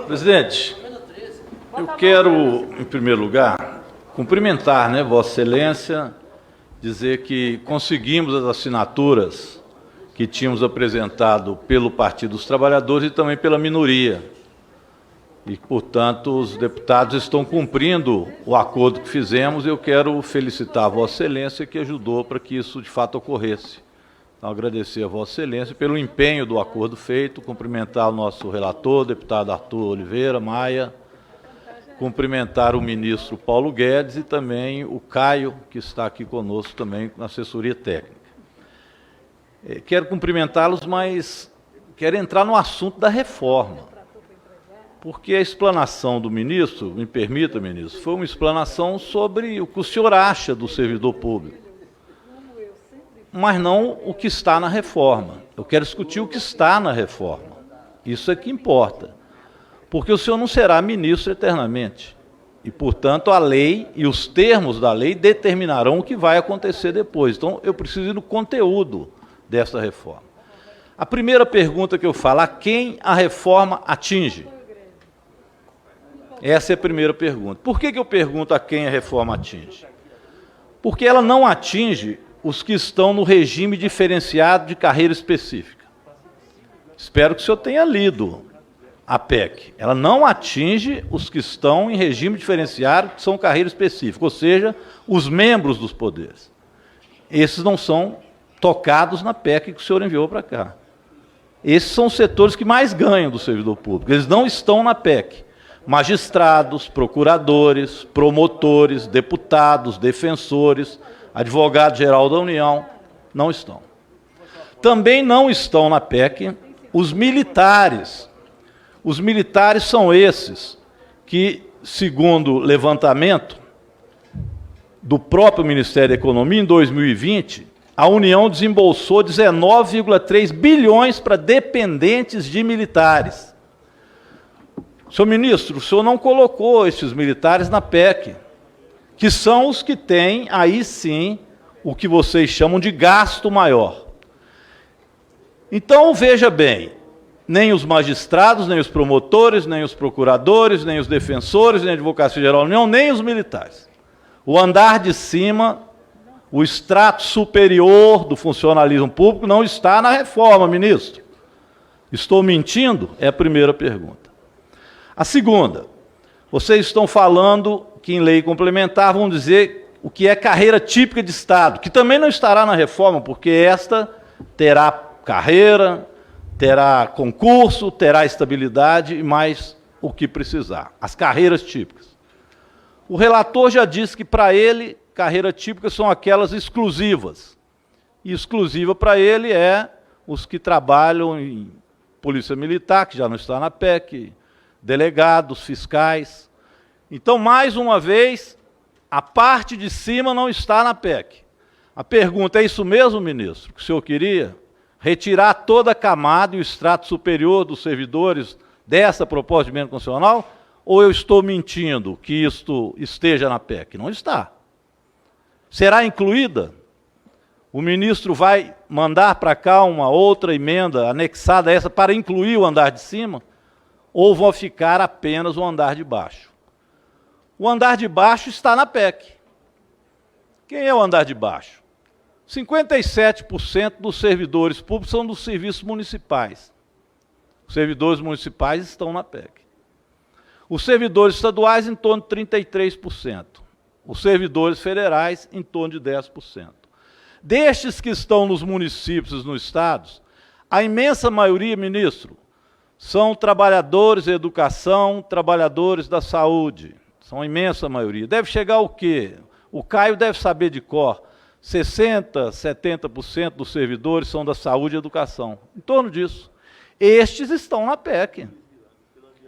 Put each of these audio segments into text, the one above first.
Presidente, eu quero, em primeiro lugar, cumprimentar, Vossa Excelência, dizer que conseguimos as assinaturas que tínhamos apresentado pelo Partido dos Trabalhadores e também pela minoria. E, portanto, os deputados estão cumprindo o acordo que fizemos e eu quero felicitar a Vossa Excelência que ajudou para que isso de fato ocorresse. Então, agradecer a Vossa Excelência pelo empenho do acordo feito, cumprimentar o nosso relator, deputado Arthur Oliveira Maia, cumprimentar o ministro Paulo Guedes e também o Caio, que está aqui conosco também na assessoria técnica. Quero cumprimentá-los, mas quero entrar no assunto da reforma, porque a explanação do ministro, me permita, ministro, foi uma explanação sobre o que o senhor acha do servidor público, mas não o que está na reforma. Eu quero discutir o que está na reforma. Isso é que importa. Porque o senhor não será ministro eternamente. E, portanto, a lei e os termos da lei determinarão o que vai acontecer depois. Então, eu preciso ir no conteúdo dessa reforma. A primeira pergunta que eu falo, a quem a reforma atinge? Essa é a primeira pergunta. Por que eu pergunto a quem a reforma atinge? Porque ela não atinge os que estão no regime diferenciado de carreira específica. Espero que o senhor tenha lido a PEC. Ela não atinge os que estão em regime diferenciado, que são carreira específica, ou seja, os membros dos poderes. Esses não são tocados na PEC que o senhor enviou para cá. Esses são os setores que mais ganham do servidor público. Eles não estão na PEC. Magistrados, procuradores, promotores, deputados, defensores, advogado-geral da União, não estão. Também não estão na PEC os militares. Os militares são esses que, segundo levantamento do próprio Ministério da Economia, em 2020, a União desembolsou 19,3 bilhões para dependentes de militares. Senhor ministro, o senhor não colocou esses militares na PEC, que são os que têm, aí sim, o que vocês chamam de gasto maior. Então, veja bem, nem os magistrados, nem os promotores, nem os procuradores, nem os defensores, nem a Advocacia Geral da União, nem os militares. O andar de cima, o extrato superior do funcionalismo público não está na reforma, ministro. Estou mentindo? É a primeira pergunta. A segunda, vocês estão falando que em lei complementar vão dizer o que é carreira típica de Estado, que também não estará na reforma, porque esta terá carreira, terá concurso, terá estabilidade e mais o que precisar. As carreiras típicas. O relator já disse que, para ele, carreira típica são aquelas exclusivas. E exclusiva para ele é os que trabalham em polícia militar, que já não está na PEC, delegados, fiscais. Então, mais uma vez, a parte de cima não está na PEC. A pergunta, é isso mesmo, ministro, que o senhor queria? Retirar toda a camada e o extrato superior dos servidores dessa proposta de emenda constitucional? Ou eu estou mentindo que isto esteja na PEC? Não está. Será incluída? O ministro vai mandar para cá uma outra emenda anexada a essa para incluir o andar de cima? Ou vão ficar apenas o andar de baixo? O andar de baixo está na PEC. Quem é o andar de baixo? 57% dos servidores públicos são dos serviços municipais. Os servidores municipais estão na PEC. Os servidores estaduais, em torno de 33%. Os servidores federais, em torno de 10%. Destes que estão nos municípios e nos estados, a imensa maioria, ministro, são trabalhadores da educação, trabalhadores da saúde. São a imensa maioria. Deve chegar o quê? O Caio deve saber de cor. 60%, 70% dos servidores são da saúde e educação. Em torno disso. Estes estão na PEC.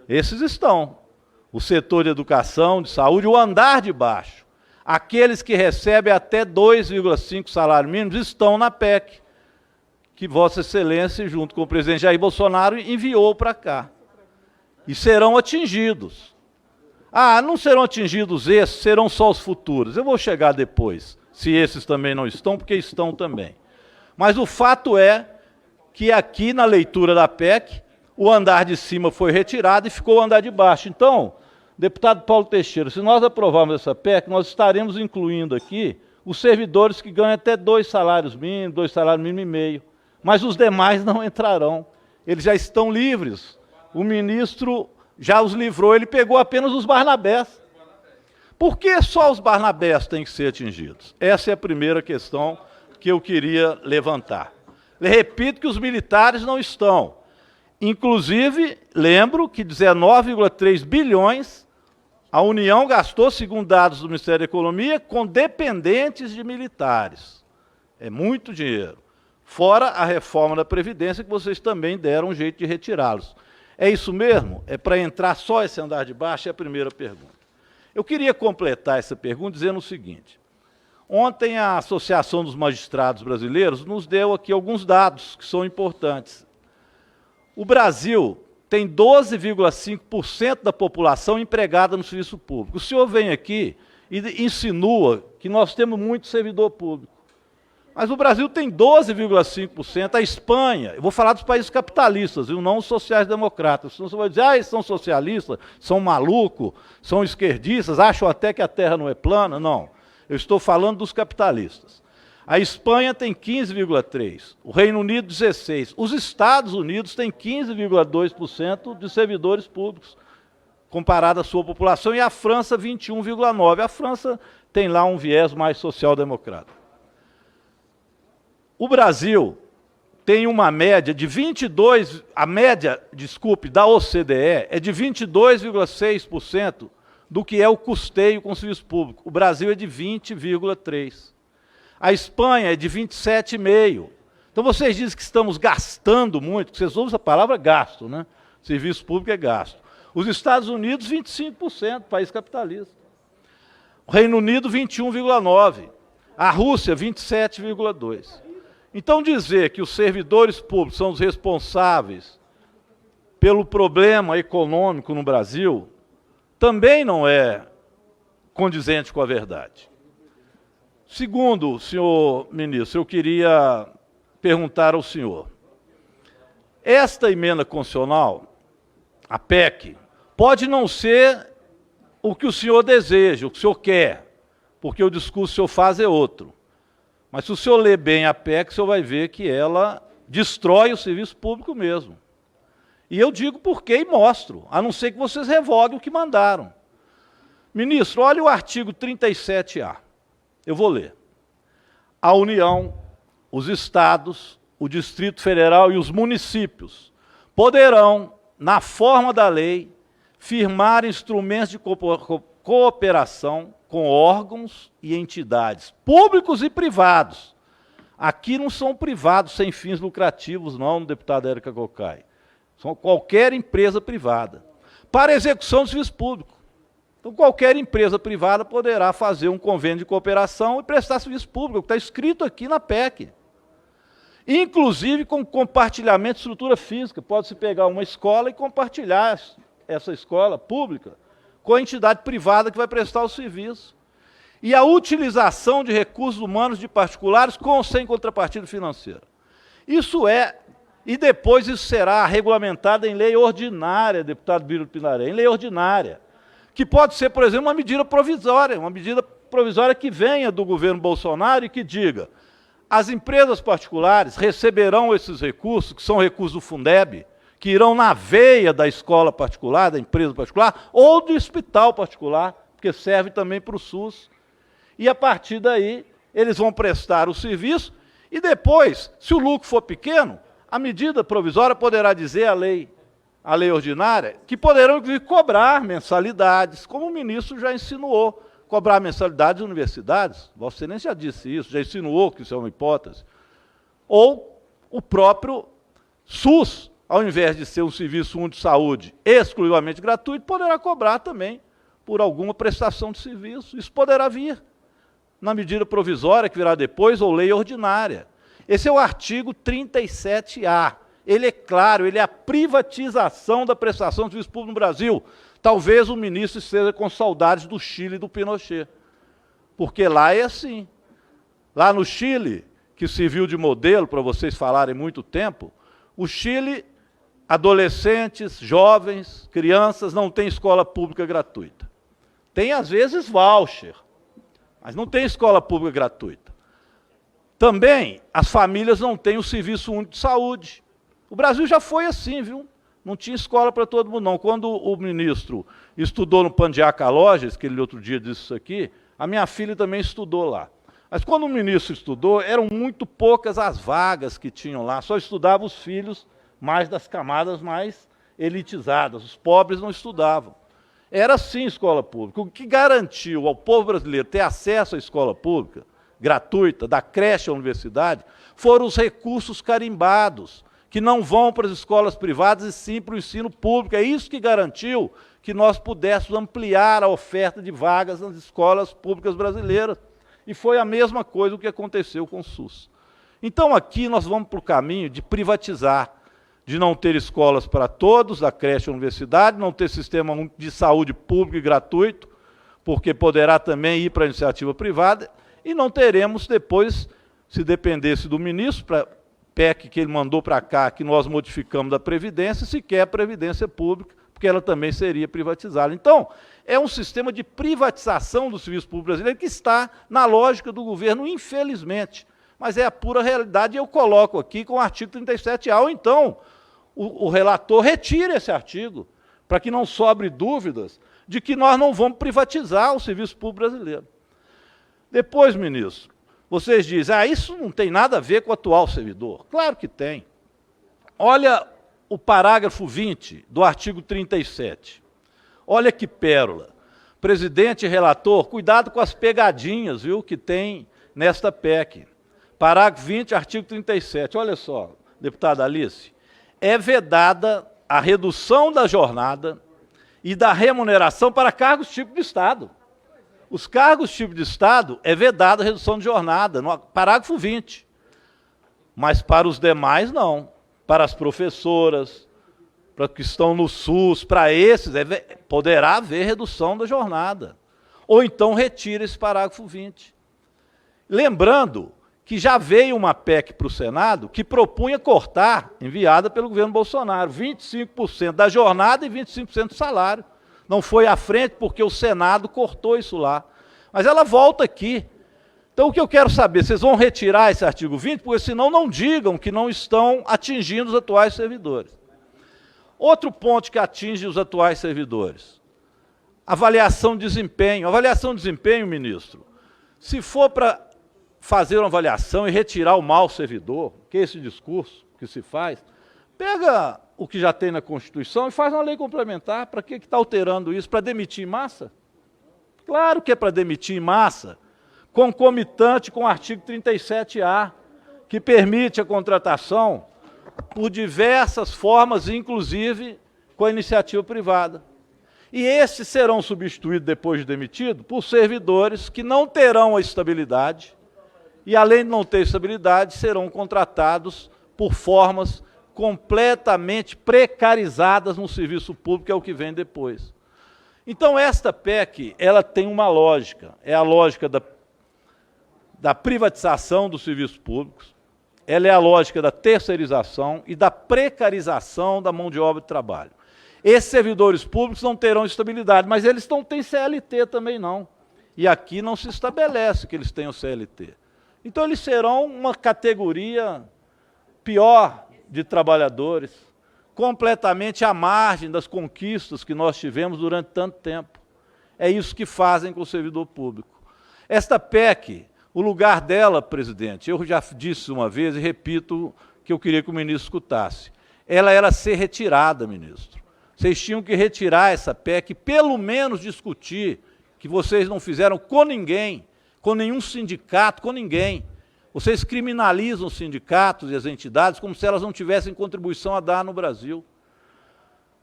Esses estão. O setor de educação, de saúde, o andar de baixo. Aqueles que recebem até 2,5 salários mínimos estão na PEC, que Vossa Excelência, junto com o presidente Jair Bolsonaro, enviou para cá. E serão atingidos. Ah, não serão atingidos esses, serão só os futuros. Eu vou chegar depois, se esses também não estão, porque estão também. Mas o fato é que aqui na leitura da PEC, o andar de cima foi retirado e ficou o andar de baixo. Então, deputado Paulo Teixeira, se nós aprovarmos essa PEC, nós estaremos incluindo aqui os servidores que ganham até 2 salários mínimos, 2 salários mínimos e meio. Mas os demais não entrarão. Eles já estão livres. O ministro já os livrou, ele pegou apenas os Barnabés. Por que só os Barnabés têm que ser atingidos? Essa é a primeira questão que eu queria levantar. Repito que os militares não estão. Inclusive, lembro que 19,3 bilhões a União gastou, segundo dados do Ministério da Economia, com dependentes de militares. É muito dinheiro. Fora a reforma da Previdência, que vocês também deram um jeito de retirá-los. É isso mesmo? É para entrar só esse andar de baixo? É a primeira pergunta. Eu queria completar essa pergunta dizendo o seguinte. Ontem a Associação dos Magistrados Brasileiros nos deu aqui alguns dados que são importantes. O Brasil tem 12,5% da população empregada no serviço público. O senhor vem aqui e insinua que nós temos muito servidor público. Mas o Brasil tem 12,5%. A Espanha, eu vou falar dos países capitalistas, viu? Não os sociais-democratas. Senão você vai dizer, eles são socialistas, são malucos, são esquerdistas, acham até que a terra não é plana. Não, eu estou falando dos capitalistas. A Espanha tem 15,3%, o Reino Unido 16%, os Estados Unidos têm 15,2% de servidores públicos, comparado à sua população, e a França 21,9%. A França tem lá um viés mais social-democrata. O Brasil tem uma média de 22%, a média, desculpe, da OCDE é de 22,6% do que é o custeio com o serviço público. O Brasil é de 20,3%. A Espanha é de 27,5%. Então vocês dizem que estamos gastando muito, vocês usam a palavra gasto, né? Serviço público é gasto. Os Estados Unidos, 25%, país capitalista. O Reino Unido, 21,9%. A Rússia, 27,2%. Então dizer que os servidores públicos são os responsáveis pelo problema econômico no Brasil também não é condizente com a verdade. Segundo, senhor ministro, eu queria perguntar ao senhor. Esta emenda constitucional, a PEC, pode não ser o que o senhor deseja, o que o senhor quer, porque o discurso que o senhor faz é outro. Mas se o senhor ler bem a PEC, o senhor vai ver que ela destrói o serviço público mesmo. E eu digo por quê e mostro, a não ser que vocês revoguem o que mandaram. Ministro, olha o artigo 37A. Eu vou ler. A União, os estados, o Distrito Federal e os municípios poderão, na forma da lei, firmar instrumentos de cooperação com órgãos e entidades públicos e privados. Aqui não são privados sem fins lucrativos, não, deputada Érica Cocai. São qualquer empresa privada. Para execução do serviço público. Então, qualquer empresa privada poderá fazer um convênio de cooperação e prestar serviço público, que está escrito aqui na PEC. Inclusive com compartilhamento de estrutura física. Pode-se pegar uma escola e compartilhar essa escola pública com a entidade privada que vai prestar o serviço. E a utilização de recursos humanos de particulares com ou sem contrapartida financeira. Isso é, e depois isso será regulamentado em lei ordinária, deputado Biro Pinaré, em lei ordinária, que pode ser, por exemplo, uma medida provisória que venha do governo Bolsonaro e que diga, as empresas particulares receberão esses recursos, que são recursos do Fundeb, que irão na veia da escola particular, da empresa particular, ou do hospital particular, porque serve também para o SUS. E a partir daí, eles vão prestar o serviço, e depois, se o lucro for pequeno, a medida provisória poderá dizer a lei ordinária, que poderão, inclusive, cobrar mensalidades, como o ministro já insinuou, cobrar mensalidades de universidades, Vossa Excelência já disse isso, já insinuou que isso é uma hipótese, ou o próprio SUS, ao invés de ser um serviço único de saúde exclusivamente gratuito, poderá cobrar também por alguma prestação de serviço. Isso poderá vir na medida provisória que virá depois, ou lei ordinária. Esse é o artigo 37A. Ele é claro, ele é a privatização da prestação de serviço público no Brasil. Talvez o ministro esteja com saudades do Chile e do Pinochet. Porque lá é assim. Lá no Chile, que serviu de modelo para vocês falarem muito tempo, o Chile adolescentes, jovens, crianças não têm escola pública gratuita. Tem, às vezes, voucher, mas não tem escola pública gratuita. Também, as famílias não têm o Serviço Único de Saúde. O Brasil já foi assim, viu? Não tinha escola para todo mundo, não. Quando o ministro estudou no Pandiaca Lojas, que ele outro dia disse isso aqui, a minha filha também estudou lá. Mas quando o ministro estudou, eram muito poucas as vagas que tinham lá, só estudavam os filhos mais das camadas mais elitizadas, os pobres não estudavam. Era assim a escola pública. O que garantiu ao povo brasileiro ter acesso à escola pública, gratuita, da creche à universidade, foram os recursos carimbados, que não vão para as escolas privadas e sim para o ensino público. É isso que garantiu que nós pudéssemos ampliar a oferta de vagas nas escolas públicas brasileiras. E foi a mesma coisa o que aconteceu com o SUS. Então aqui nós vamos para o caminho de privatizar, de não ter escolas para todos, da creche à universidade, não ter sistema de saúde público e gratuito, porque poderá também ir para a iniciativa privada, e não teremos depois, se dependesse do ministro, para PEC que ele mandou para cá, que nós modificamos da Previdência, sequer a Previdência Pública, porque ela também seria privatizada. Então, é um sistema de privatização do serviço público brasileiro que está na lógica do governo, infelizmente. Mas é a pura realidade, e eu coloco aqui com o artigo 37A, ou então o relator retira esse artigo, para que não sobre dúvidas de que nós não vamos privatizar o serviço público brasileiro. Depois, ministro, vocês dizem, isso não tem nada a ver com o atual servidor. Claro que tem. Olha o parágrafo 20 do artigo 37. Olha que pérola. Presidente e relator, cuidado com as pegadinhas, viu, que tem nesta PEC. Parágrafo 20, artigo 37. Olha só, deputada Alice. É vedada a redução da jornada e da remuneração para cargos tipo de Estado. Os cargos tipo de Estado é vedada a redução de jornada, no parágrafo 20. Mas para os demais, não. Para as professoras, para os que estão no SUS, para esses, poderá haver redução da jornada. Ou então retira esse parágrafo 20. Lembrando que já veio uma PEC para o Senado que propunha cortar, enviada pelo governo Bolsonaro, 25% da jornada e 25% do salário. Não foi à frente porque o Senado cortou isso lá. Mas ela volta aqui. Então o que eu quero saber, vocês vão retirar esse artigo 20? Porque senão não digam que não estão atingindo os atuais servidores. Outro ponto que atinge os atuais servidores. Avaliação de desempenho. Avaliação de desempenho, ministro, se for para fazer uma avaliação e retirar o mau servidor, que é esse discurso que se faz, pega o que já tem na Constituição e faz uma lei complementar. Para que está alterando isso? Para demitir em massa? Claro que é para demitir em massa, concomitante com o artigo 37A, que permite a contratação por diversas formas, inclusive com a iniciativa privada. E esses serão substituídos, depois de demitido, por servidores que não terão a estabilidade e, além de não ter estabilidade, serão contratados por formas completamente precarizadas no serviço público, que é o que vem depois. Então, esta PEC, ela tem uma lógica, é a lógica da privatização dos serviços públicos, ela é a lógica da terceirização e da precarização da mão de obra de trabalho. Esses servidores públicos não terão estabilidade, mas eles não têm CLT também não. E aqui não se estabelece que eles tenham CLT. Então, eles serão uma categoria pior de trabalhadores, completamente à margem das conquistas que nós tivemos durante tanto tempo. É isso que fazem com o servidor público. Esta PEC, o lugar dela, presidente, eu já disse uma vez e repito que eu queria que o ministro escutasse. Ela era ser retirada, ministro. Vocês tinham que retirar essa PEC, pelo menos discutir, que vocês não fizeram com ninguém, com nenhum sindicato, com ninguém. Vocês criminalizam os sindicatos e as entidades como se elas não tivessem contribuição a dar no Brasil.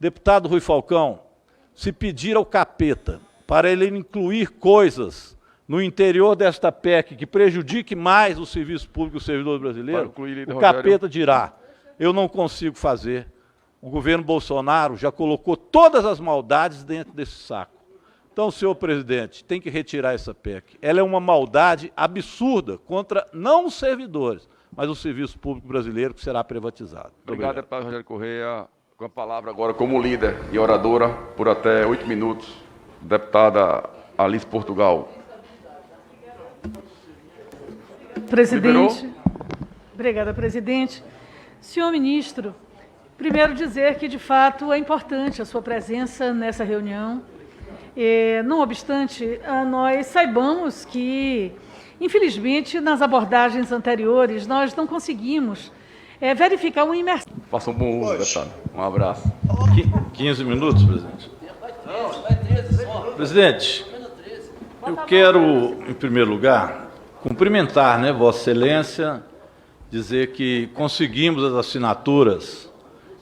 Deputado Rui Falcão, se pedir ao capeta para ele incluir coisas no interior desta PEC que prejudique mais o serviço público e o servidor brasileiro, o capeta dirá, eu não consigo fazer. O governo Bolsonaro já colocou todas as maldades dentro desse saco. Então, senhor presidente, tem que retirar essa PEC. Ela é uma maldade absurda contra não os servidores, mas o serviço público brasileiro que será privatizado. Obrigado, deputado Rogério Correia. Com a palavra agora como líder e oradora por até 8 minutos, deputada Alice Portugal. Presidente. Obrigada, presidente. Senhor ministro, primeiro dizer que, de fato, é importante a sua presença nessa reunião. Não obstante, nós saibamos que, infelizmente, nas abordagens anteriores, nós não conseguimos verificar uma imersão. Faça um bom uso, deputado. Um abraço. 15 minutos, presidente. Presidente, eu quero, em primeiro lugar, cumprimentar, Vossa Excelência, dizer que conseguimos as assinaturas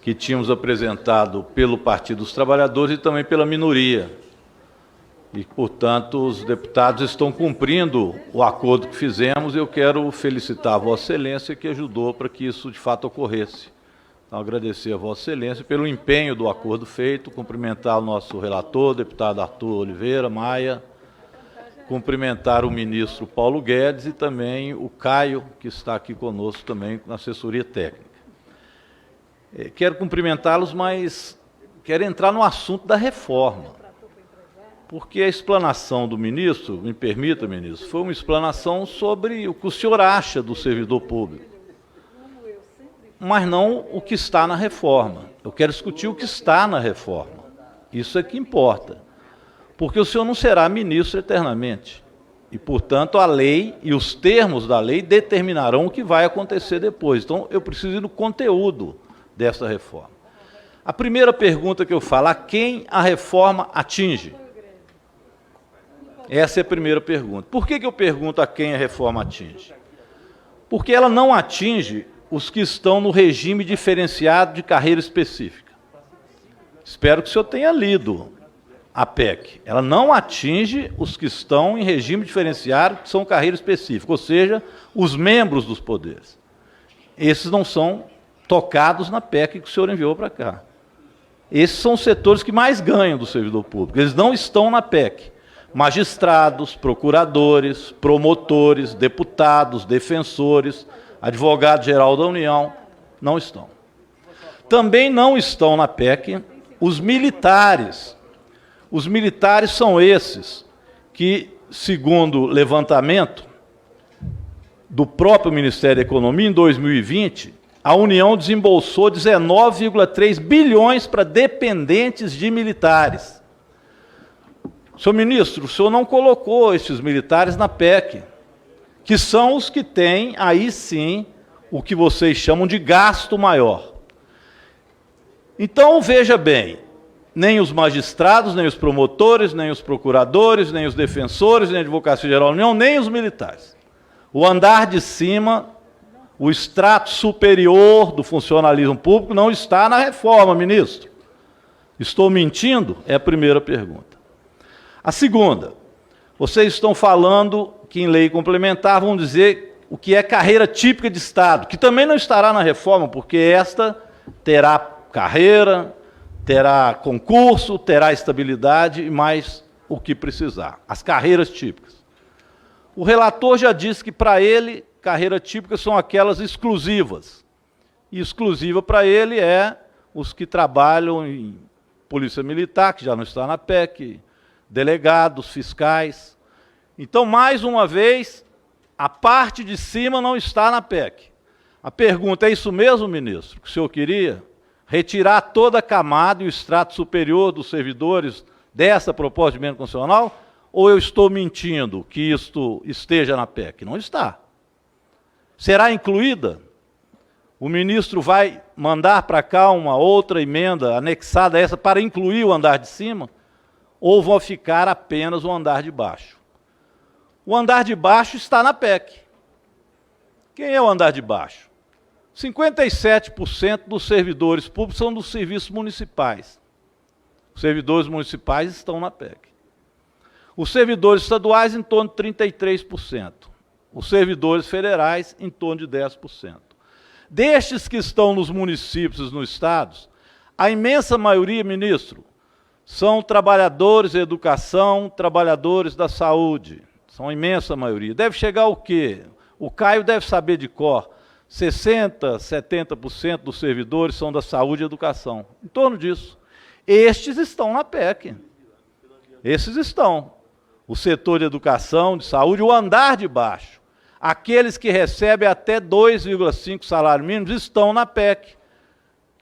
que tínhamos apresentado pelo Partido dos Trabalhadores e também pela minoria. E, portanto, os deputados estão cumprindo o acordo que fizemos e eu quero felicitar a Vossa Excelência que ajudou para que isso de fato ocorresse. Então, agradecer a Vossa Excelência pelo empenho do acordo feito, cumprimentar o nosso relator, deputado Arthur Oliveira Maia, cumprimentar o ministro Paulo Guedes e também o Caio, que está aqui conosco também na assessoria técnica. Quero cumprimentá-los, mas quero entrar no assunto da reforma. Porque a explanação do ministro, me permita, ministro, foi uma explanação sobre o que o senhor acha do servidor público, mas não o que está na reforma. Eu quero discutir o que está na reforma. Isso é que importa. Porque o senhor não será ministro eternamente. E, portanto, a lei e os termos da lei determinarão o que vai acontecer depois. Então, eu preciso ir no conteúdo dessa reforma. A primeira pergunta que eu falo, a quem a reforma atinge? Essa é a primeira pergunta. Por que eu pergunto a quem a reforma atinge? Porque ela não atinge os que estão no regime diferenciado de carreira específica. Espero que o senhor tenha lido a PEC. Ela não atinge os que estão em regime diferenciado, que são carreira específica, ou seja, os membros dos poderes. Esses não são tocados na PEC que o senhor enviou para cá. Esses são os setores que mais ganham do servidor público. Eles não estão na PEC. Magistrados, procuradores, promotores, deputados, defensores, advogado-geral da União, não estão. Também não estão na PEC os militares. Os militares são esses que, segundo levantamento do próprio Ministério da Economia, em 2020, a União desembolsou 19,3 bilhões para dependentes de militares. Senhor ministro, o senhor não colocou esses militares na PEC, que são os que têm, aí sim, o que vocês chamam de gasto maior. Então, veja bem, nem os magistrados, nem os promotores, nem os procuradores, nem os defensores, nem a Advocacia Geral da União, nem os militares. O andar de cima, o extrato superior do funcionalismo público não está na reforma, ministro. Estou mentindo? É a primeira pergunta. A segunda, vocês estão falando que em lei complementar vão dizer o que é carreira típica de Estado, que também não estará na reforma, porque esta terá carreira, terá concurso, terá estabilidade e mais o que precisar. As carreiras típicas. O relator já disse que para ele, carreira típica são aquelas exclusivas. E exclusiva para ele é os que trabalham em polícia militar, que já não está na PEC, delegados, fiscais. Então, mais uma vez, a parte de cima não está na PEC. A pergunta, é isso mesmo, ministro, que o senhor queria? Retirar toda a camada e o extrato superior dos servidores dessa proposta de emenda constitucional? Ou eu estou mentindo que isto esteja na PEC? Não está. Será incluída? O ministro vai mandar para cá uma outra emenda anexada a essa para incluir o andar de cima? Ou vão ficar apenas o andar de baixo? O andar de baixo está na PEC. Quem é o andar de baixo? 57% dos servidores públicos são dos serviços municipais. Os servidores municipais estão na PEC. Os servidores estaduais, em torno de 33%. Os servidores federais, em torno de 10%. Destes que estão nos municípios e nos estados, a imensa maioria, ministro, são trabalhadores da educação, trabalhadores da saúde. São a imensa maioria. Deve chegar o quê? O Caio deve saber de cor. 60%, 70% dos servidores são da saúde e educação. Em torno disso. Estes estão na PEC. Esses estão. O setor de educação, de saúde, o andar de baixo. Aqueles que recebem até 2,5 salários mínimos estão na PEC,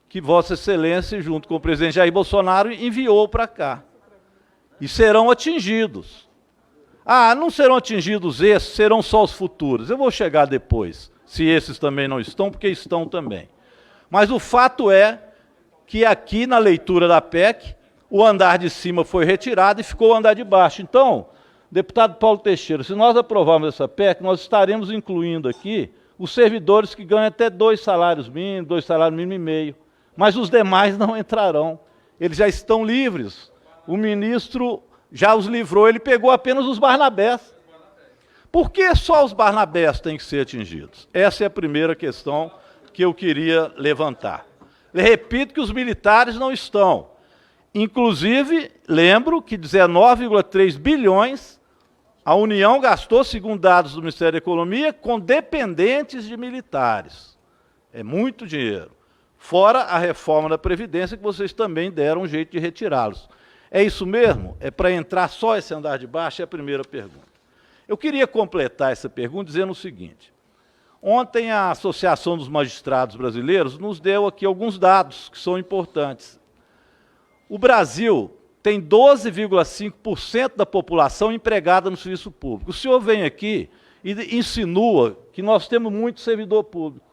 que Vossa Excelência, junto com o presidente Jair Bolsonaro, enviou para cá. E serão atingidos. Ah, não serão atingidos esses, serão só os futuros. Eu vou chegar depois, se esses também não estão, porque estão também. Mas o fato é que aqui na leitura da PEC, o andar de cima foi retirado e ficou o andar de baixo. Então, deputado Paulo Teixeira, se nós aprovarmos essa PEC, nós estaremos incluindo aqui os servidores que ganham até 2 salários mínimos, 2 salários mínimos e meio. Mas os demais não entrarão. Eles já estão livres. O ministro já os livrou, ele pegou apenas os Barnabés. Por que só os Barnabés têm que ser atingidos? Essa é a primeira questão que eu queria levantar. Repito que os militares não estão. Inclusive, lembro que 19,3 bilhões a União gastou, segundo dados do Ministério da Economia, com dependentes de militares. É muito dinheiro. Fora a reforma da Previdência, que vocês também deram um jeito de retirá-los. É isso mesmo? É para entrar só esse andar de baixo? É a primeira pergunta. Eu queria completar essa pergunta dizendo o seguinte. Ontem a Associação dos Magistrados Brasileiros nos deu aqui alguns dados que são importantes. O Brasil tem 12,5% da população empregada no serviço público. O senhor vem aqui e insinua que nós temos muito servidor público.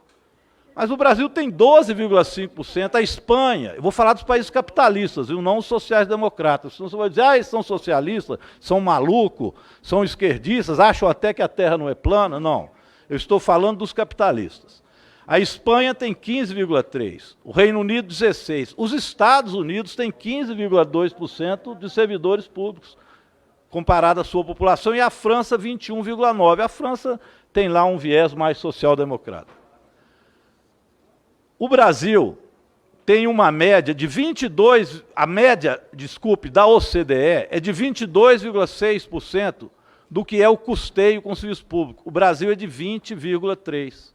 Mas o Brasil tem 12,5%, a Espanha, eu vou falar dos países capitalistas, viu, não os sociais-democratas. Senão você vai dizer, eles são socialistas, são malucos, são esquerdistas, acham até que a terra não é plana. Não, eu estou falando dos capitalistas. A Espanha tem 15,3%, o Reino Unido 16%, os Estados Unidos têm 15,2% de servidores públicos, comparado à sua população, e a França 21,9%. A França tem lá um viés mais social-democrata. O Brasil tem uma média de 22%, a média, desculpe, da OCDE é de 22,6% do que é o custeio com o serviço público. O Brasil é de 20,3%.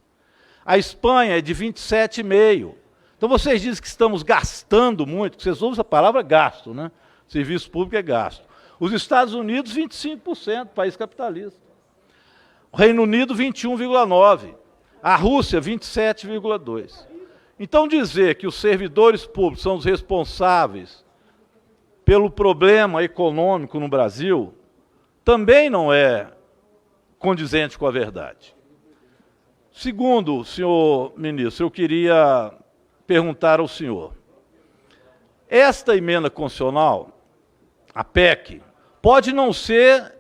A Espanha é de 27,5%. Então vocês dizem que estamos gastando muito, vocês usam a palavra gasto, né? Serviço público é gasto. Os Estados Unidos, 25%, país capitalista. O Reino Unido, 21,9%. A Rússia, 27,2%. Então dizer que os servidores públicos são os responsáveis pelo problema econômico no Brasil também não é condizente com a verdade. Segundo, senhor ministro, eu queria perguntar ao senhor. Esta emenda constitucional, a PEC, pode não ser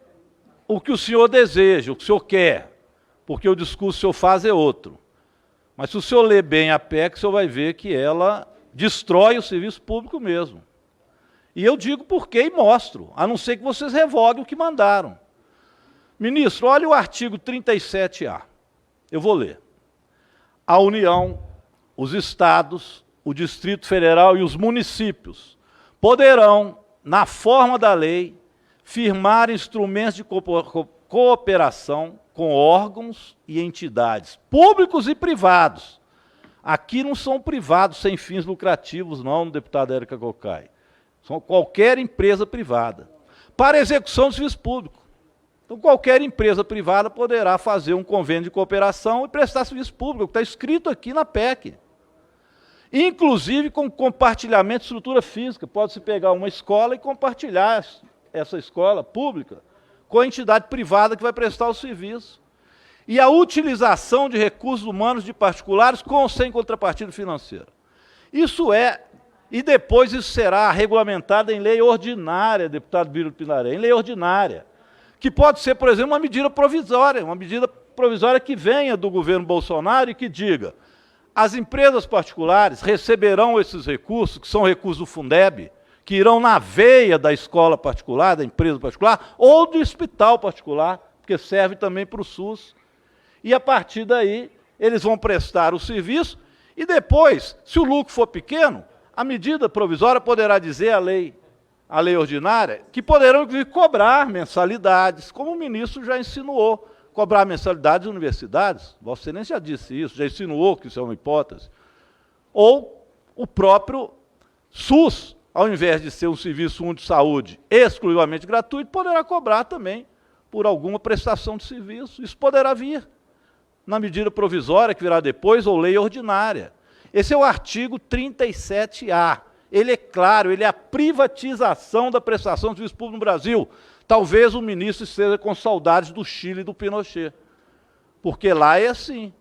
o que o senhor deseja, o que o senhor quer, porque o discurso que o senhor faz é outro. Mas se o senhor ler bem a PEC, o senhor vai ver que ela destrói o serviço público mesmo. E eu digo por quê e mostro, a não ser que vocês revoguem o que mandaram. Ministro, olha o artigo 37A. Eu vou ler. A União, os estados, o Distrito Federal e os municípios poderão, na forma da lei, firmar instrumentos de cooperação com órgãos e entidades públicos e privados. Aqui não são privados sem fins lucrativos, não, deputada Érica Cocai. São qualquer empresa privada. Para execução do serviço público. Então, qualquer empresa privada poderá fazer um convênio de cooperação e prestar serviço público, que está escrito aqui na PEC. Inclusive com compartilhamento de estrutura física. Pode-se pegar uma escola e compartilhar essa escola pública com a entidade privada que vai prestar o serviço. E a utilização de recursos humanos de particulares com ou sem contrapartida financeira. Isso é, e depois isso será regulamentado em lei ordinária, deputado Biro Pinaré, em lei ordinária, que pode ser, por exemplo, uma medida provisória que venha do governo Bolsonaro e que diga, as empresas particulares receberão esses recursos, que são recursos do Fundeb, que irão na veia da escola particular, da empresa particular, ou do hospital particular, porque serve também para o SUS. E a partir daí, eles vão prestar o serviço, e depois, se o lucro for pequeno, a medida provisória poderá dizer a lei ordinária, que poderão inclusive cobrar mensalidades, como o ministro já insinuou, cobrar mensalidade de universidades, Vossa Excelência já disse isso, já insinuou que isso é uma hipótese, ou o próprio SUS, ao invés de ser um serviço único de saúde exclusivamente gratuito, poderá cobrar também por alguma prestação de serviço. Isso poderá vir na medida provisória que virá depois, ou lei ordinária. Esse é o artigo 37A. Ele é claro, ele é a privatização da prestação de serviço público no Brasil. Talvez o ministro esteja com saudades do Chile e do Pinochet, porque lá é assim.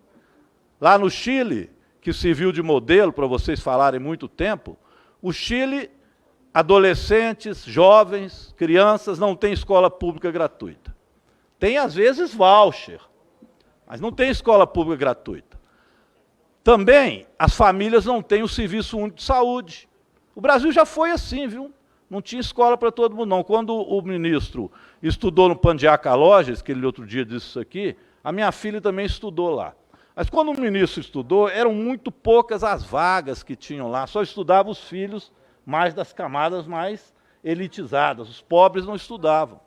Lá no Chile, que serviu de modelo para vocês falarem muito tempo, o Chile, adolescentes, jovens, crianças, não tem escola pública gratuita. Tem, às vezes, voucher, mas não tem escola pública gratuita. Também, as famílias não têm o Serviço Único de Saúde. O Brasil já foi assim, viu? Não tinha escola para todo mundo, não. Quando o ministro estudou no Pandiaca Lojas, que ele outro dia disse isso aqui, a minha filha também estudou lá. Mas quando o ministro estudou, eram muito poucas as vagas que tinham lá, só estudavam os filhos mais das camadas mais elitizadas, os pobres não estudavam.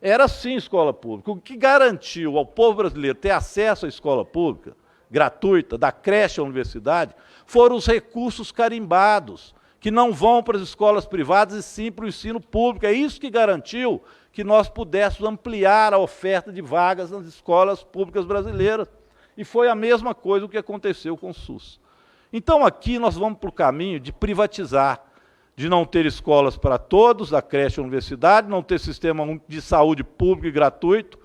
Era assim a escola pública. O que garantiu ao povo brasileiro ter acesso à escola pública, gratuita, da creche à universidade, foram os recursos carimbados, que não vão para as escolas privadas e sim para o ensino público. É isso que garantiu que nós pudéssemos ampliar a oferta de vagas nas escolas públicas brasileiras. E foi a mesma coisa o que aconteceu com o SUS. Então aqui nós vamos para o caminho de privatizar, de não ter escolas para todos, da creche à universidade, não ter sistema de saúde público e gratuito,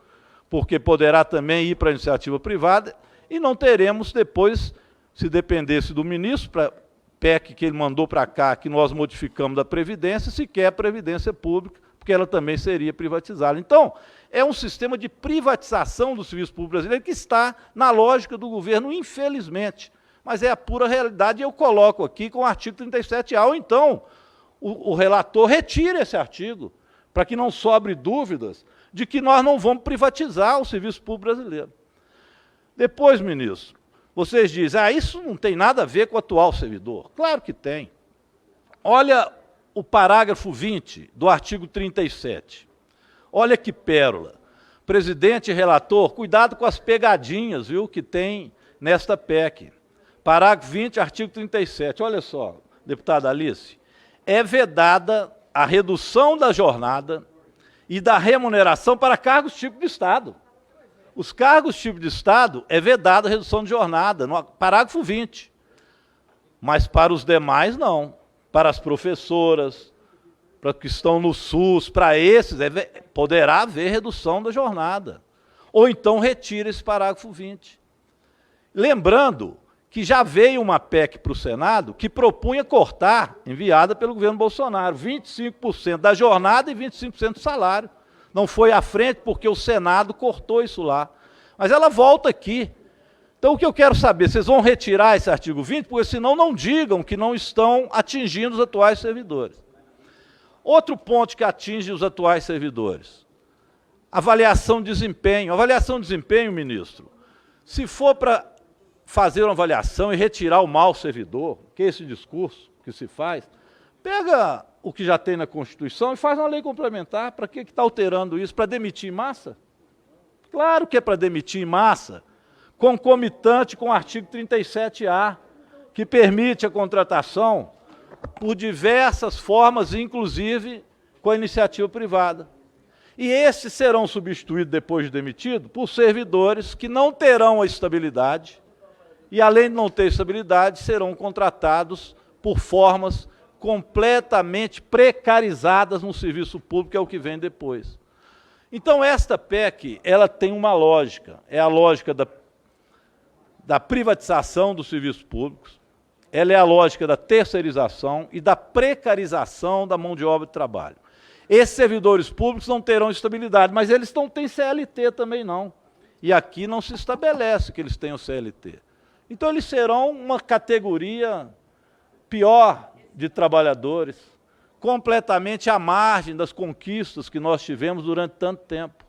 porque poderá também ir para a iniciativa privada, e não teremos depois, se dependesse do ministro, para PEC que ele mandou para cá, que nós modificamos da Previdência, sequer a Previdência Pública, porque ela também seria privatizada. Então, é um sistema de privatização do serviço público brasileiro que está na lógica do governo, infelizmente. Mas é a pura realidade, e eu coloco aqui com o artigo 37A, ou então o relator retira esse artigo, para que não sobre dúvidas de que nós não vamos privatizar o serviço público brasileiro. Depois, ministro, vocês dizem, isso não tem nada a ver com o atual servidor. Claro que tem. Olha o parágrafo 20 do artigo 37. Olha que pérola. Presidente e relator, cuidado com as pegadinhas, viu, que tem nesta PEC. Parágrafo 20, artigo 37. Olha só, deputada Alice, é vedada a redução da jornada e da remuneração para cargos tipo de Estado. Os cargos tipo de Estado é vedada a redução de jornada, no parágrafo 20. Mas para os demais, não. Para as professoras, para os que estão no SUS, para esses, poderá haver redução da jornada. Ou então retira esse parágrafo 20. Lembrando que já veio uma PEC para o Senado que propunha cortar, enviada pelo governo Bolsonaro, 25% da jornada e 25% do salário. Não foi à frente porque o Senado cortou isso lá. Mas ela volta aqui. Então o que eu quero saber, vocês vão retirar esse artigo 20? Porque senão não digam que não estão atingindo os atuais servidores. Outro ponto que atinge os atuais servidores, avaliação de desempenho. Avaliação de desempenho, ministro, se for para fazer uma avaliação e retirar o mau servidor, que é esse discurso que se faz, pega o que já tem na Constituição e faz uma lei complementar. Para que está alterando isso? Para demitir em massa? Claro que é para demitir em massa, concomitante com o artigo 37A, que permite a contratação por diversas formas, inclusive com a iniciativa privada. E esses serão substituídos, depois de demitido, por servidores que não terão a estabilidade e, além de não ter estabilidade, serão contratados por formas completamente precarizadas no serviço público, que é o que vem depois. Então, esta PEC, ela tem uma lógica, é a lógica da privatização dos serviços públicos, ela é a lógica da terceirização e da precarização da mão de obra de trabalho. Esses servidores públicos não terão estabilidade, mas eles não têm CLT também não. E aqui não se estabelece que eles tenham CLT. Então, eles serão uma categoria pior de trabalhadores, completamente à margem das conquistas que nós tivemos durante tanto tempo.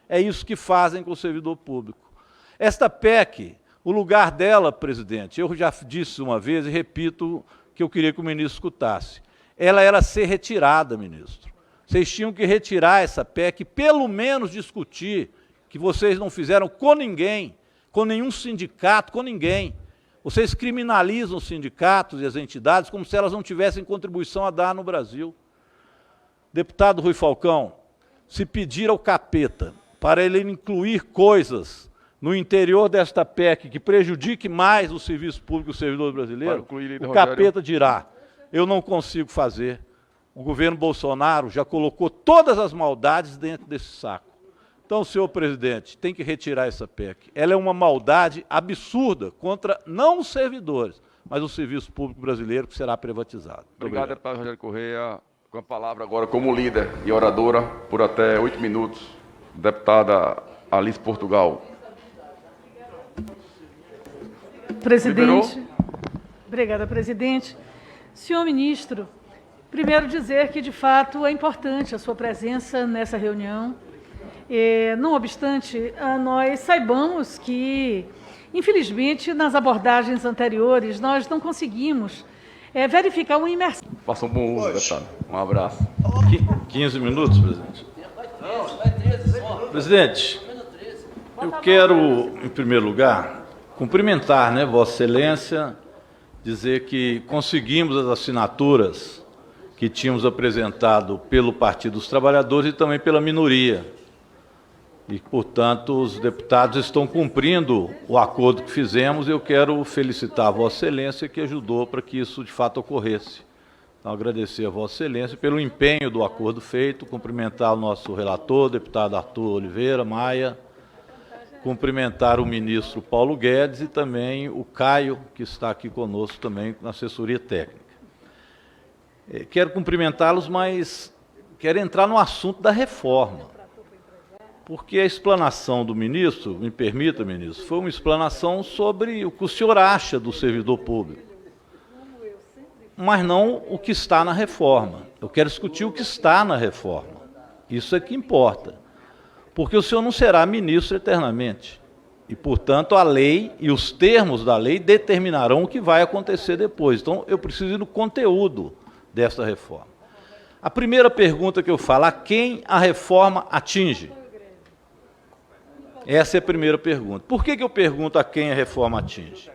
É isso que fazem com o servidor público. Esta PEC, o lugar dela, presidente, eu já disse uma vez e repito que eu queria que o ministro escutasse. Ela era ser retirada, ministro. Vocês tinham que retirar essa PEC, pelo menos discutir que vocês não fizeram com ninguém, com nenhum sindicato, com ninguém. Vocês criminalizam os sindicatos e as entidades como se elas não tivessem contribuição a dar no Brasil. Deputado Rui Falcão, se pedir ao capeta para ele incluir coisas no interior desta PEC que prejudique mais o serviço público e o servidor brasileiro, o capeta dirá, eu não consigo fazer. O governo Bolsonaro já colocou todas as maldades dentro desse saco. Então, senhor presidente, tem que retirar essa PEC. Ela é uma maldade absurda contra não os servidores, mas o serviço público brasileiro que será privatizado. Obrigado, deputado Rogério Correia. Com a palavra agora como líder e oradora, por até 8 minutos, deputada Alice Portugal. Presidente. Obrigada, presidente. Senhor ministro, primeiro dizer que, de fato, é importante a sua presença nessa reunião. Não obstante, nós saibamos que, infelizmente, nas abordagens anteriores, nós não conseguimos verificar uma imersão. Faça um bom uso, deputado. Um abraço. 15 minutos, presidente. Presidente, eu quero, em primeiro lugar, cumprimentar, Vossa Excelência, dizer que conseguimos as assinaturas que tínhamos apresentado pelo Partido dos Trabalhadores e também pela minoria. E, portanto, os deputados estão cumprindo o acordo que fizemos e eu quero felicitar a Vossa Excelência que ajudou para que isso de fato ocorresse. Então, agradecer a Vossa Excelência pelo empenho do acordo feito, cumprimentar o nosso relator, deputado Arthur Oliveira Maia, cumprimentar o ministro Paulo Guedes e também o Caio, que está aqui conosco também na assessoria técnica. Quero cumprimentá-los, mas quero entrar no assunto da reforma. Porque a explanação do ministro, me permita, ministro, foi uma explanação sobre o que o senhor acha do servidor público, mas não o que está na reforma. Eu quero discutir o que está na reforma. Isso é que importa. Porque o senhor não será ministro eternamente. E, portanto, a lei e os termos da lei determinarão o que vai acontecer depois. Então, eu preciso ir no conteúdo dessa reforma. A primeira pergunta que eu falo, a quem a reforma atinge? Essa é a primeira pergunta. Por que eu pergunto a quem a reforma atinge?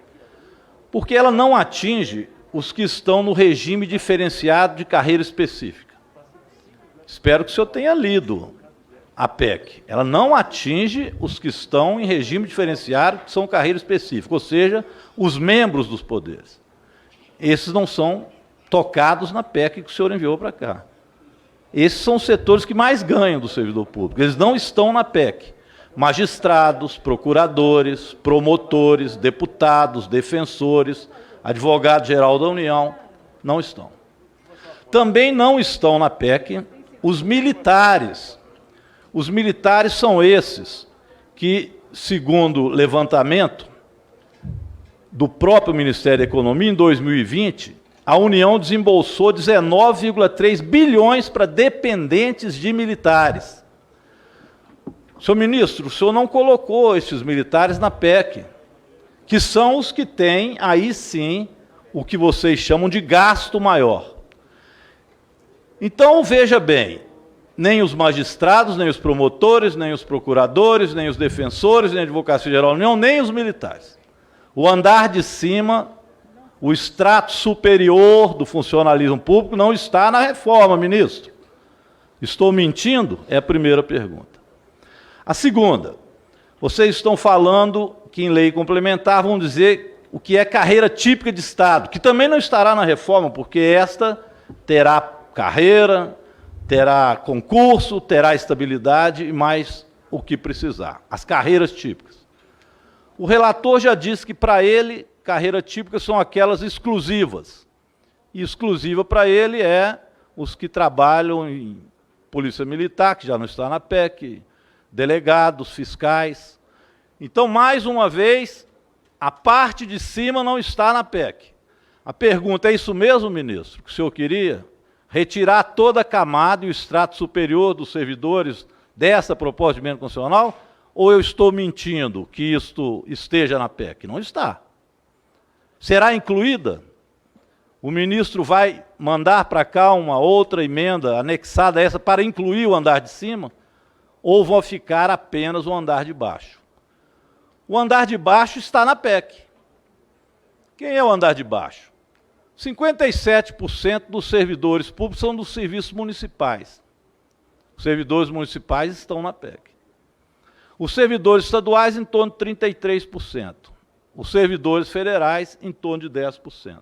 Porque ela não atinge os que estão no regime diferenciado de carreira específica. Espero que o senhor tenha lido a PEC. Ela não atinge os que estão em regime diferenciado, que são carreira específica, ou seja, os membros dos poderes. Esses não são tocados na PEC que o senhor enviou para cá. Esses são os setores que mais ganham do servidor público. Eles não estão na PEC. Magistrados, procuradores, promotores, deputados, defensores, advogado-geral da União, não estão. Também não estão na PEC os militares. Os militares são esses que, segundo levantamento do próprio Ministério da Economia, em 2020, a União desembolsou 19,3 bilhões para dependentes de militares. Senhor ministro, o senhor não colocou esses militares na PEC, que são os que têm, aí sim, o que vocês chamam de gasto maior. Então, veja bem, nem os magistrados, nem os promotores, nem os procuradores, nem os defensores, nem a Advocacia Geral da União, nem os militares. O andar de cima, o extrato superior do funcionalismo público não está na reforma, ministro. Estou mentindo? É a primeira pergunta. A segunda, vocês estão falando que em lei complementar vão dizer o que é carreira típica de Estado, que também não estará na reforma, porque esta terá carreira, terá concurso, terá estabilidade e mais o que precisar. As carreiras típicas. O relator já disse que para ele, carreira típica são aquelas exclusivas. E exclusiva para ele é os que trabalham em polícia militar, que já não está na PEC, delegados, fiscais. Então, mais uma vez, a parte de cima não está na PEC. A pergunta, é isso mesmo, ministro, que o senhor queria? Retirar toda a camada e o extrato superior dos servidores dessa proposta de emenda constitucional? Ou eu estou mentindo que isto esteja na PEC? Não está. Será incluída? O ministro vai mandar para cá uma outra emenda anexada a essa para incluir o andar de cima? ou vão ficar apenas o andar de baixo? O andar de baixo está na PEC. Quem é o andar de baixo? 57% dos servidores públicos são dos serviços municipais. Os servidores municipais estão na PEC. Os servidores estaduais, em torno de 33%. Os servidores federais, em torno de 10%.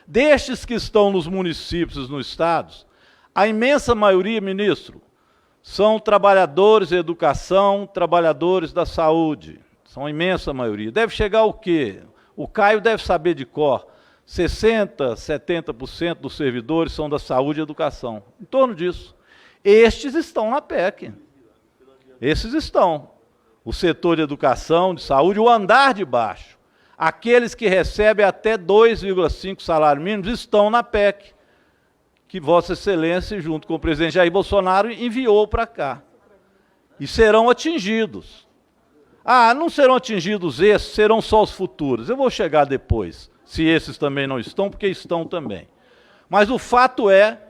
Destes que estão nos municípios e nos estados, a imensa maioria, ministro, são trabalhadores da educação, trabalhadores da saúde. São a imensa maioria. Deve chegar o quê? O Caio deve saber de cor. 60%, 70% dos servidores são da saúde e educação. Em torno disso. Estes estão na PEC. Esses estão. O setor de educação, de saúde, o andar de baixo. Aqueles que recebem até 2,5 salários mínimos estão na PEC, que Vossa Excelência, junto com o presidente Jair Bolsonaro, enviou para cá. E serão atingidos. Ah, não serão atingidos esses, serão só os futuros. Eu vou chegar depois, se esses também não estão, porque estão também. Mas o fato é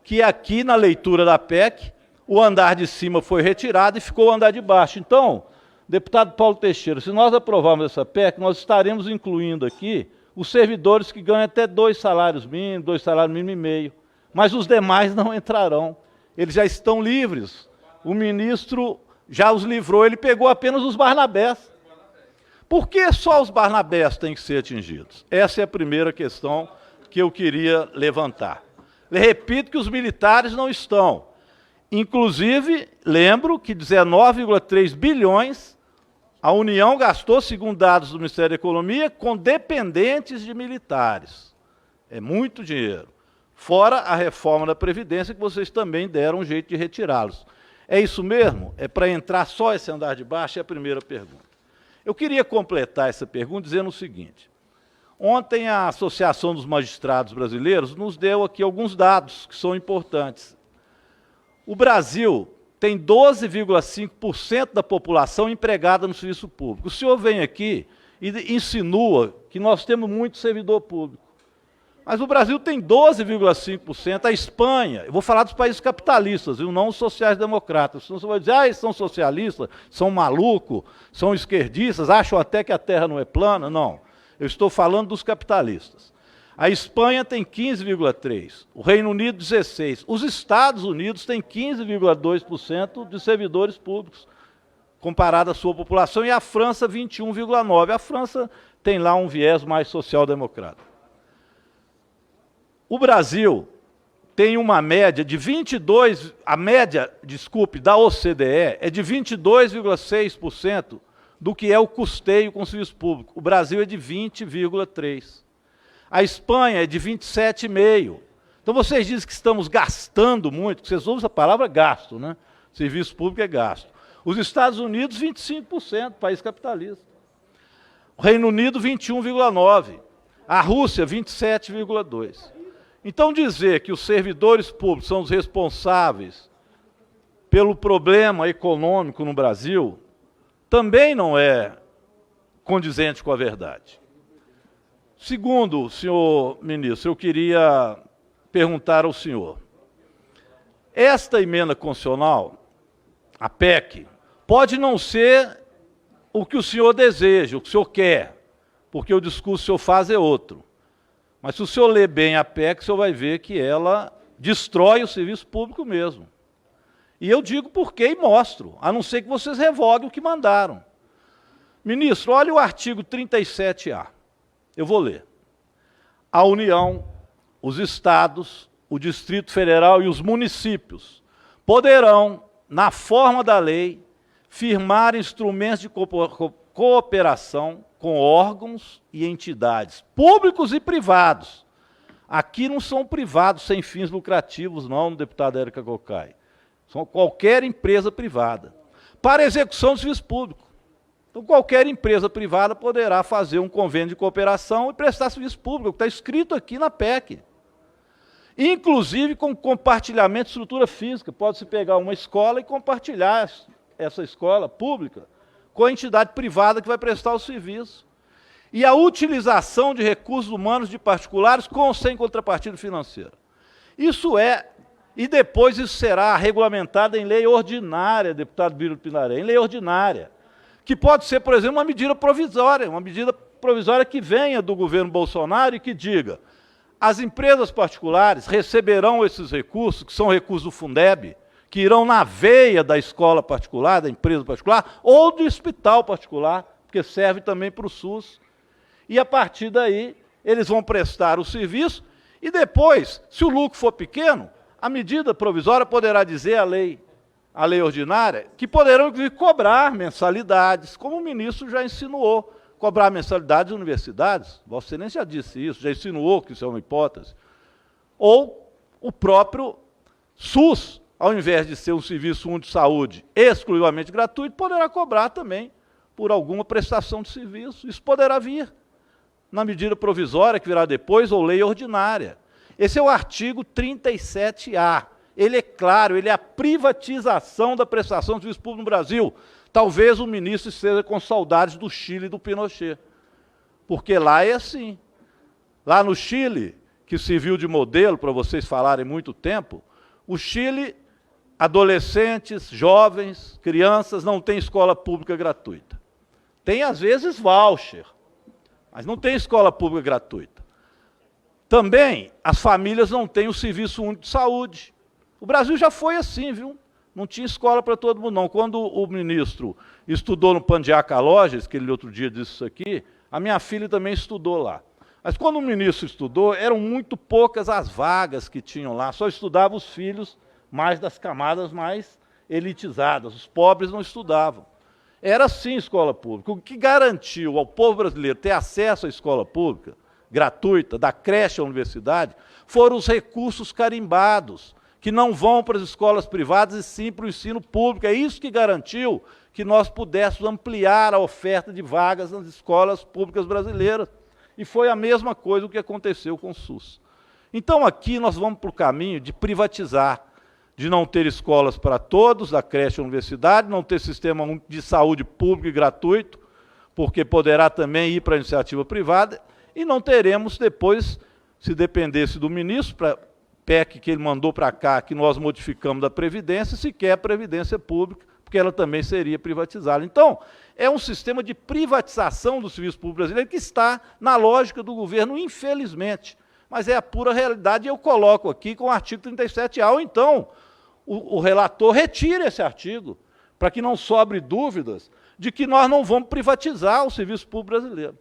que aqui na leitura da PEC, o andar de cima foi retirado e ficou o andar de baixo. Então, deputado Paulo Teixeira, se nós aprovarmos essa PEC, nós estaremos incluindo aqui os servidores que ganham até 2 salários mínimos, 2 salários mínimos e meio. Mas os demais não entrarão. Eles já estão livres. O ministro já os livrou, ele pegou apenas os Barnabés. Por que só os Barnabés têm que ser atingidos? Essa é a primeira questão que eu queria levantar. Eu repito que os militares não estão. Inclusive, lembro que 19,3 bilhões a União gastou, segundo dados do Ministério da Economia, com dependentes de militares. É muito dinheiro. Fora a reforma da Previdência, que vocês também deram um jeito de retirá-los. É isso mesmo? É para entrar só esse andar de baixo? É a primeira pergunta. Eu queria completar essa pergunta dizendo o seguinte. Ontem a Associação dos Magistrados Brasileiros nos deu aqui alguns dados que são importantes. O Brasil tem 12,5% da população empregada no serviço público. O senhor vem aqui e insinua que nós temos muito servidor público. Mas o Brasil tem 12,5%. A Espanha, eu vou falar dos países capitalistas, viu? Não os sociais-democratas. Senão você vai dizer, eles são socialistas, são malucos, são esquerdistas, acham até que a terra não é plana. Não, eu estou falando dos capitalistas. A Espanha tem 15,3%, o Reino Unido 16%, os Estados Unidos têm 15,2% de servidores públicos, comparado à sua população, e a França 21,9%. A França tem lá um viés mais social-democrata. O Brasil tem uma média de 22%, a média, desculpe, da OCDE é de 22,6% do que é o custeio com o serviço público. O Brasil é de 20,3%. A Espanha é de 27,5%. Então vocês dizem que estamos gastando muito, vocês usam a palavra gasto, né? Serviço público é gasto. Os Estados Unidos, 25%, país capitalista. O Reino Unido, 21,9%. A Rússia, 27,2%. Então dizer que os servidores públicos são os responsáveis pelo problema econômico no Brasil também não é condizente com a verdade. Segundo, senhor ministro, eu queria perguntar ao senhor. Esta emenda constitucional, a PEC, pode não ser o que o senhor deseja, o que o senhor quer, porque o discurso que o senhor faz é outro. Mas se o senhor ler bem a PEC, o senhor vai ver que ela destrói o serviço público mesmo. E eu digo por quê e mostro, a não ser que vocês revoguem o que mandaram. Ministro, olha o artigo 37A. Eu vou ler. A União, os estados, o Distrito Federal e os municípios poderão, na forma da lei, firmar instrumentos de cooperação com órgãos e entidades públicos e privados. Aqui não são privados sem fins lucrativos, não, deputada Érica Cocai. São qualquer empresa privada. Para execução do serviço público. Então, qualquer empresa privada poderá fazer um convênio de cooperação e prestar serviço público, que está escrito aqui na PEC. Inclusive com compartilhamento de estrutura física. Pode-se pegar uma escola e compartilhar essa escola pública com a entidade privada que vai prestar o serviço. E a utilização de recursos humanos de particulares com ou sem contrapartida financeira. Isso é E depois isso será regulamentado em lei ordinária, deputado Biro Pindaré, em lei ordinária, que pode ser, por exemplo, uma medida provisória que venha do governo Bolsonaro e que diga: as empresas particulares receberão esses recursos, que são recursos do Fundeb, que irão na veia da escola particular, da empresa particular, ou do hospital particular, porque serve também para o SUS. E, a partir daí, eles vão prestar o serviço e depois, se o lucro for pequeno, a medida provisória poderá dizer a lei ordinária que poderão, inclusive, cobrar mensalidades, como o ministro já insinuou, cobrar mensalidades das universidades. Vossa Excelência já disse isso, já insinuou que isso é uma hipótese. Ou o próprio SUS, ao invés de ser um serviço único de saúde exclusivamente gratuito, poderá cobrar também por alguma prestação de serviço. Isso poderá vir na medida provisória, que virá depois, ou lei ordinária. Esse é o artigo 37A. Ele é claro, ele é a privatização da prestação de serviço público no Brasil. Talvez o ministro esteja com saudades do Chile e do Pinochet, porque lá é assim. Lá no Chile, que serviu de modelo para vocês falarem muito tempo, o Chile, adolescentes, jovens, crianças, não tem escola pública gratuita. Tem, às vezes, voucher, mas não tem escola pública gratuita. Também, as famílias não têm o serviço único de saúde. O Brasil já foi assim, viu? Não tinha escola para todo mundo, não. Quando o ministro estudou no Pandiaca Lojas, que ele outro dia disse isso aqui, a minha filha também estudou lá. Mas quando o ministro estudou, eram muito poucas as vagas que tinham lá, só estudavam os filhos mais das camadas mais elitizadas, os pobres não estudavam. Era assim a escola pública. O que garantiu ao povo brasileiro ter acesso à escola pública, gratuita, da creche à universidade, foram os recursos carimbados, que não vão para as escolas privadas e sim para o ensino público. É isso que garantiu que nós pudéssemos ampliar a oferta de vagas nas escolas públicas brasileiras. E foi a mesma coisa o que aconteceu com o SUS. Então aqui nós vamos para o caminho de privatizar, de não ter escolas para todos, da creche à universidade, não ter sistema de saúde público e gratuito, porque poderá também ir para a iniciativa privada, e não teremos depois, se dependesse do ministro, para PEC que ele mandou para cá, que nós modificamos da Previdência, sequer a Previdência Pública, porque ela também seria privatizada. Então, é um sistema de privatização do serviço público brasileiro que está na lógica do governo, infelizmente. Mas é a pura realidade, e eu coloco aqui com o artigo 37A, ou então o relator retire esse artigo, para que não sobre dúvidas de que nós não vamos privatizar o serviço público brasileiro.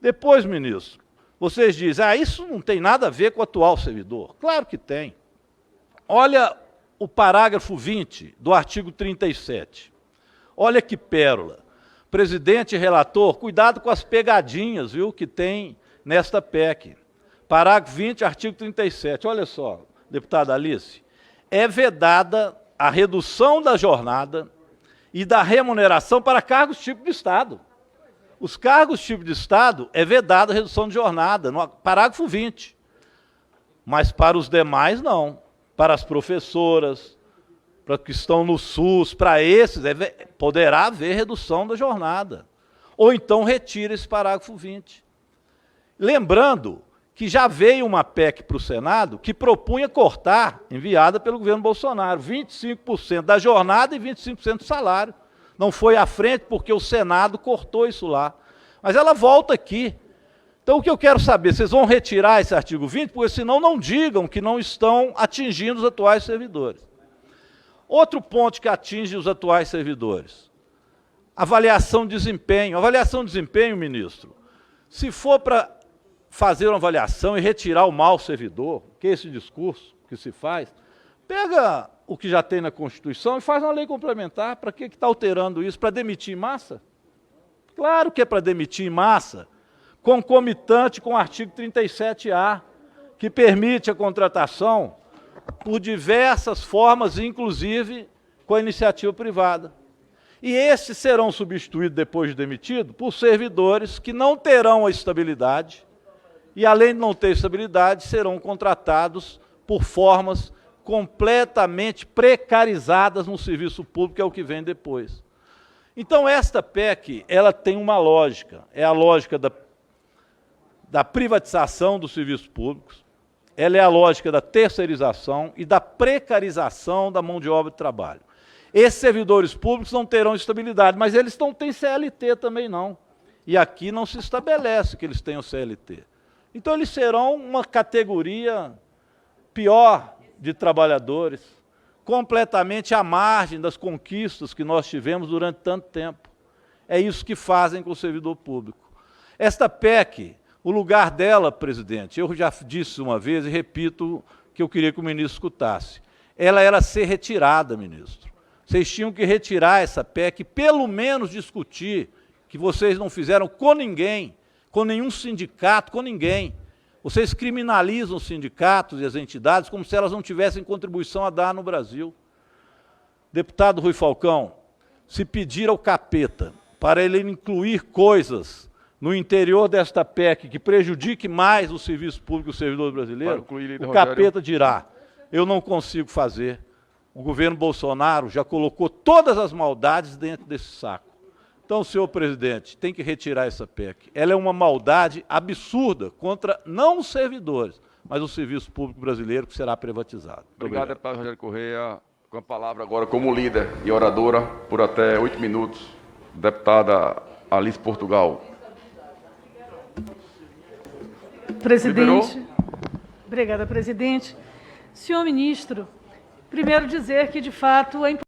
Depois, ministro, vocês dizem, isso não tem nada a ver com o atual servidor. Claro que tem. Olha o parágrafo 20 do artigo 37. Olha que pérola. Presidente e relator, cuidado com as pegadinhas, viu, que tem nesta PEC. Parágrafo 20, artigo 37. Olha só, deputada Alice. É vedada a redução da jornada e da remuneração para cargos tipo de Estado. Os cargos tipo de Estado é vedada a redução de jornada, no parágrafo 20. Mas para os demais, não. Para as professoras, para que estão no SUS, para esses, poderá haver redução da jornada. Ou então retira esse parágrafo 20. Lembrando que já veio uma PEC para o Senado que propunha cortar, enviada pelo governo Bolsonaro, 25% da jornada e 25% do salário. Não foi à frente porque o Senado cortou isso lá. Mas ela volta aqui. Então, o que eu quero saber, vocês vão retirar esse artigo 20, porque senão não digam que não estão atingindo os atuais servidores. Outro ponto que atinge os atuais servidores, avaliação de desempenho. Avaliação de desempenho, ministro, se for para fazer uma avaliação e retirar o mau servidor, que é esse discurso que se faz, pega o que já tem na Constituição e faz uma lei complementar. Para que está alterando isso? Para demitir em massa? Claro que é para demitir em massa, concomitante com o artigo 37A, que permite a contratação por diversas formas, inclusive com a iniciativa privada. E esses serão substituídos, depois de demitido, por servidores que não terão a estabilidade e, além de não ter estabilidade, serão contratados por formas completamente precarizadas no serviço público, que é o que vem depois. Então, esta PEC, ela tem uma lógica, é a lógica da privatização dos serviços públicos, ela é a lógica da terceirização e da precarização da mão de obra de trabalho. Esses servidores públicos não terão estabilidade, mas eles não têm CLT também não. E aqui não se estabelece que eles tenham CLT. Então eles serão uma categoria pior de trabalhadores, completamente à margem das conquistas que nós tivemos durante tanto tempo. É isso que fazem com o servidor público. Esta PEC, o lugar dela, presidente, eu já disse uma vez e repito que eu queria que o ministro escutasse. Ela era ser retirada, ministro. Vocês tinham que retirar essa PEC, pelo menos discutir, que vocês não fizeram com ninguém, com nenhum sindicato, com ninguém. Vocês criminalizam os sindicatos e as entidades como se elas não tivessem contribuição a dar no Brasil. Deputado Rui Falcão, se pedir ao capeta para ele incluir coisas no interior desta PEC que prejudique mais o serviço público e o servidor brasileiro, o capeta dirá, eu não consigo fazer. O governo Bolsonaro já colocou todas as maldades dentro desse saco. Então, senhor presidente, tem que retirar essa PEC. Ela é uma maldade absurda contra não os servidores, mas o serviço público brasileiro que será privatizado. Obrigado, deputado Rogério Correia. Com a palavra agora como líder e oradora, por até 8 minutos, deputada Alice Portugal. Presidente. Obrigada, presidente. Senhor ministro, primeiro dizer que, de fato, é importante